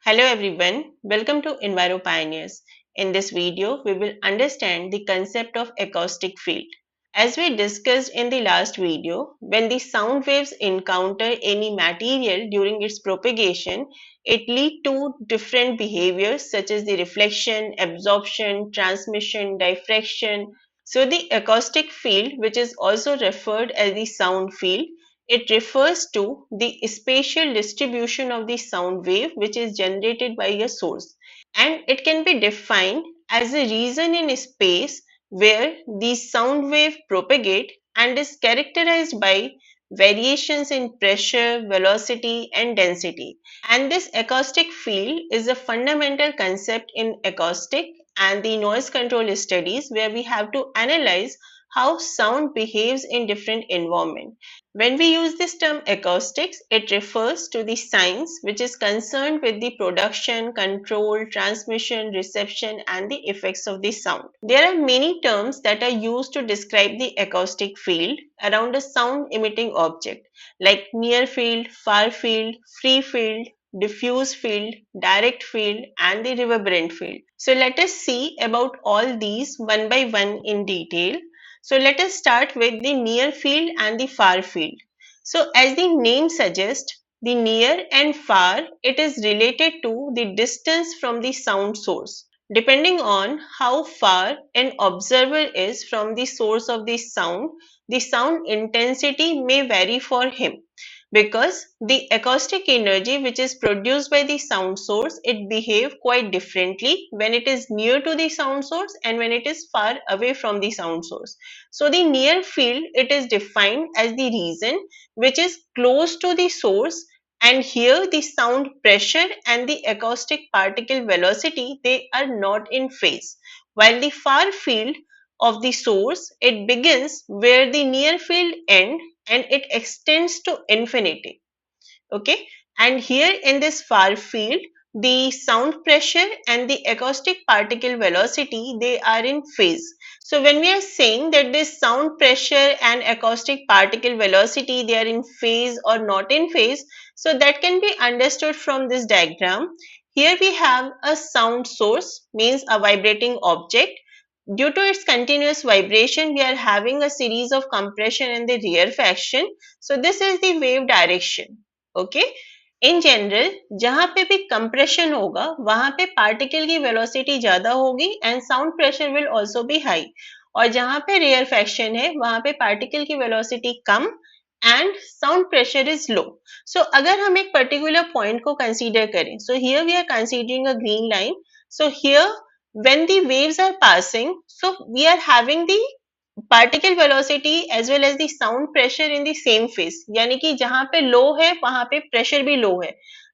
Hello everyone, welcome to EnviroPioneers. In this video, we will understand the concept of acoustic field. As we discussed in the last video, when the sound waves encounter any material during its propagation, it leads to different behaviors such as the reflection, absorption, transmission, diffraction. So the acoustic field, which is also referred as the sound field, it refers to the spatial distribution of the sound wave which is generated by a source, and it can be defined as a region in space where the sound wave propagate and is characterized by variations in pressure, velocity and density. And this acoustic field is a fundamental concept in acoustic and the noise control studies, where we have to analyze how sound behaves in different environments. When we use this term acoustics, it refers to the science which is concerned with the production, control, transmission, reception and the effects of the sound. There are many terms that are used to describe the acoustic field around a sound emitting object, like near field, far field, free field, diffuse field, direct field and the reverberant field. So let us see about all these one by one in detail. So let us start with the near field and the far field. So as the name suggests, the near and far, it is related to the distance from the sound source. Depending on how far an observer is from the source of the sound intensity may vary for him, because the acoustic energy which is produced by the sound source, it behave quite differently when it is near to the sound source and when it is far away from the sound source. So the near field, it is defined as the region which is close to the source, and here the sound pressure and the acoustic particle velocity, they are not in phase, while the far field of the source, it begins where the near field ends and it extends to infinity. Okay, and here in this far field, the sound pressure and the acoustic particle velocity, they are in phase. So when we are saying that this sound pressure and acoustic particle velocity, they are in phase or not in phase, so that can be understood from this diagram. Here we have a sound source, means a vibrating object. Due to its continuous vibration, we are having a series of compression and the rarefaction. So this is the wave direction. Okay. In general, जहाँ पे भी compression होगा, वहाँ पे particle की velocity ज़्यादा होगी and sound pressure will also be high. और जहाँ पे rarefaction है, वहाँ पे particle की velocity come and sound pressure is low. So अगर हम एक particular point को consider करें, so here we are considering a green line. So here when the waves are passing, so we are having the particle velocity as well as the sound pressure in the same phase, यानी कि जहाँ पे low है वहाँ पे pressure भी low है,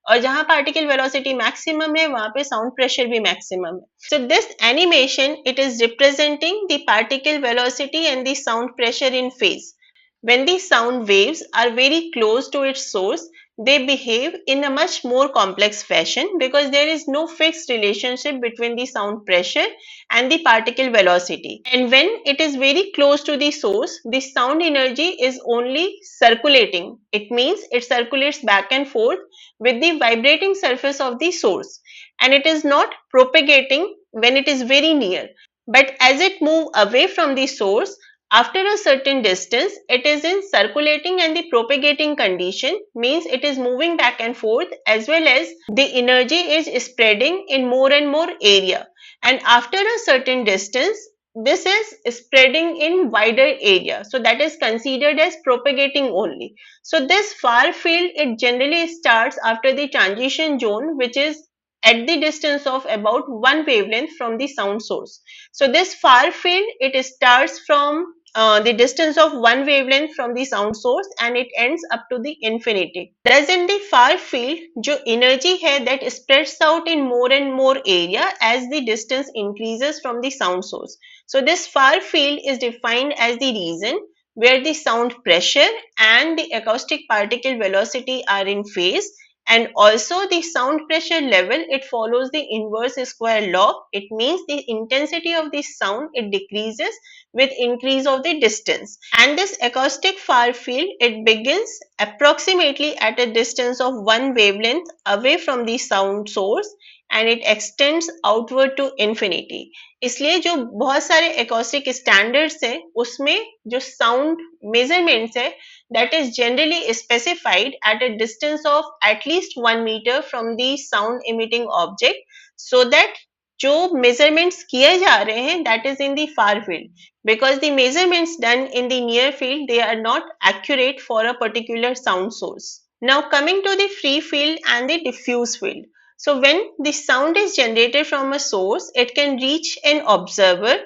और जहाँ particle velocity maximum है वहाँ पे sound pressure भी maximum है. So this animation, it is representing the particle velocity and the sound pressure in phase. When the sound waves are very close to its source, they behave in a much more complex fashion because there is no fixed relationship between the sound pressure and the particle velocity. And when it is very close to the source, the sound energy is only circulating. It means it circulates back and forth with the vibrating surface of the source, and it is not propagating when it is very near. But as it moves away from the source, after a certain distance, it is in circulating and the propagating condition, means it is moving back and forth, as well as the energy is spreading in more and more area. And after a certain distance, this is spreading in wider area. So that is considered as propagating only. So this far field, it generally starts after the transition zone, which is at the distance of about one wavelength from the sound source. So this far field, it starts from the distance of one wavelength from the sound source and it ends up to the infinity. Whereas in the far field, जो energy है that spreads out in more and more area as the distance increases from the sound source. So this far field is defined as the region where the sound pressure and the acoustic particle velocity are in phase, And also the sound pressure level, it follows the inverse square law. It means the intensity of the sound, it decreases with increase of the distance. And this acoustic far field, it begins approximately at a distance of one wavelength away from the sound source and it extends outward to infinity. इसलिए जो बहुत सारे acoustic standards हैं उसमें जो sound measurements है, that is generally specified at a distance of at least 1 meter from the sound emitting object, so that जो measurements किए जा रहे हैं that is in the far field, because the measurements done in the near field, they are not accurate for a particular sound source. Now coming to the free field and the diffuse field. So when the sound is generated from a source, it can reach an observer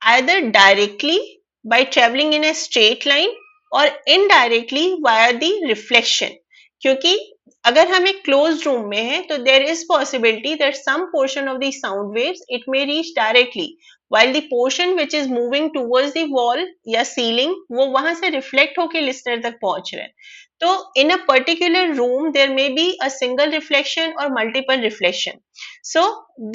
either directly by traveling in a straight line और indirectly via the reflection, क्योंकि अगर हम एक closed room में हैं तो there is possibility that some portion of the sound waves it may reach directly while the portion which is moving towards the wall या ceiling वो वहां से रिफ्लेक्ट होके लिसनर तक पहुंच रहे हैं. तो in a particular room there may be a single reflection or multiple reflection. So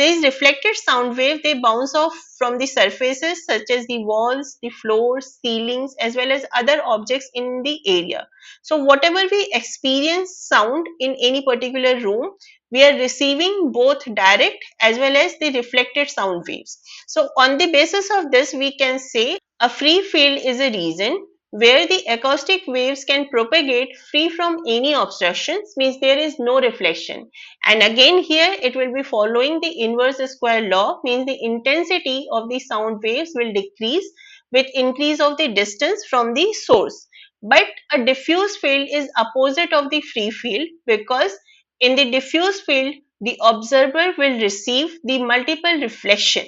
these reflected sound wave, they bounce off from the surfaces such as the walls, the floors, ceilings, as well as other objects in the area. So whatever we experience sound in any particular room, we are receiving both direct as well as the reflected sound waves. So on the basis of this, we can say a free field is a region where the acoustic waves can propagate free from any obstructions, means there is no reflection. And again here it will be following the inverse square law, means the intensity of the sound waves will decrease with increase of the distance from the source. But a diffuse field is opposite of the free field, because in the diffuse field the observer will receive the multiple reflection.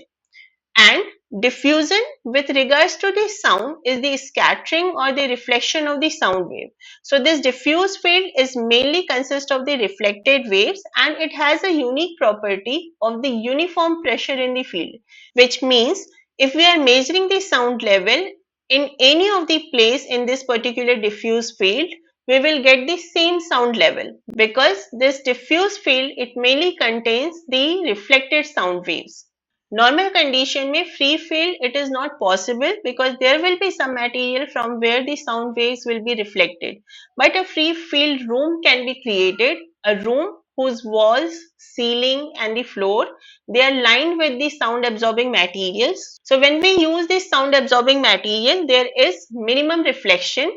And diffusion with regards to the sound is the scattering or the reflection of the sound wave. So this diffuse field is mainly consist of the reflected waves and it has a unique property of the uniform pressure in the field, which means if we are measuring the sound level in any of the place in this particular diffuse field, we will get the same sound level, because this diffuse field, it mainly contains the reflected sound waves. Normal condition में free field it is not possible, because there will be some material from where the sound waves will be reflected. But a free field room can be created, a room whose walls, ceiling and the floor, they are lined with the sound absorbing materials. So when we use this sound absorbing material, there is minimum reflection,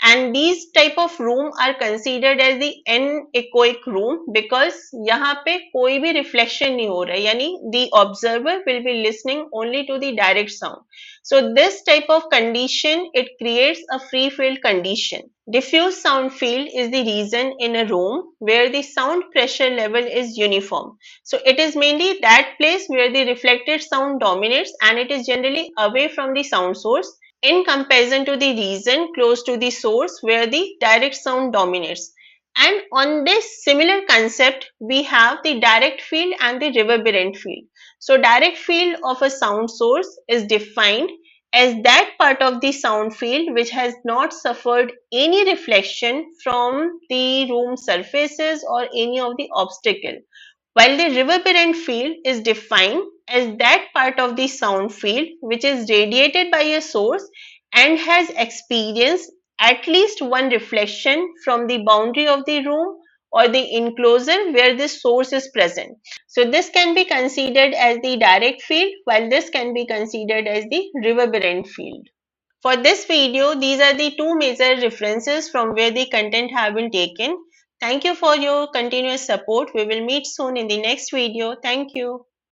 and these type of room are considered as the anechoic room, because यहाँ पे कोई भी reflection नहीं हो रहा है, यानी the observer will be listening only to the direct sound. So this type of condition, it creates a free field condition. Diffuse sound field is the region in a room where the sound pressure level is uniform. So it is mainly that place where the reflected sound dominates and it is generally away from the sound source, in comparison to the region close to the source where the direct sound dominates. And on this similar concept, we have the direct field and the reverberant field. So direct field of a sound source is defined as that part of the sound field which has not suffered any reflection from the room surfaces or any of the obstacle, while the reverberant field is defined as that part of the sound field which is radiated by a source and has experienced at least one reflection from the boundary of the room or the enclosure where this source is present. So this can be considered as the direct field, while this can be considered as the reverberant field. For this video, these are the two major references from where the content have been taken. Thank you for your continuous support. We will meet soon in the next video. Thank you.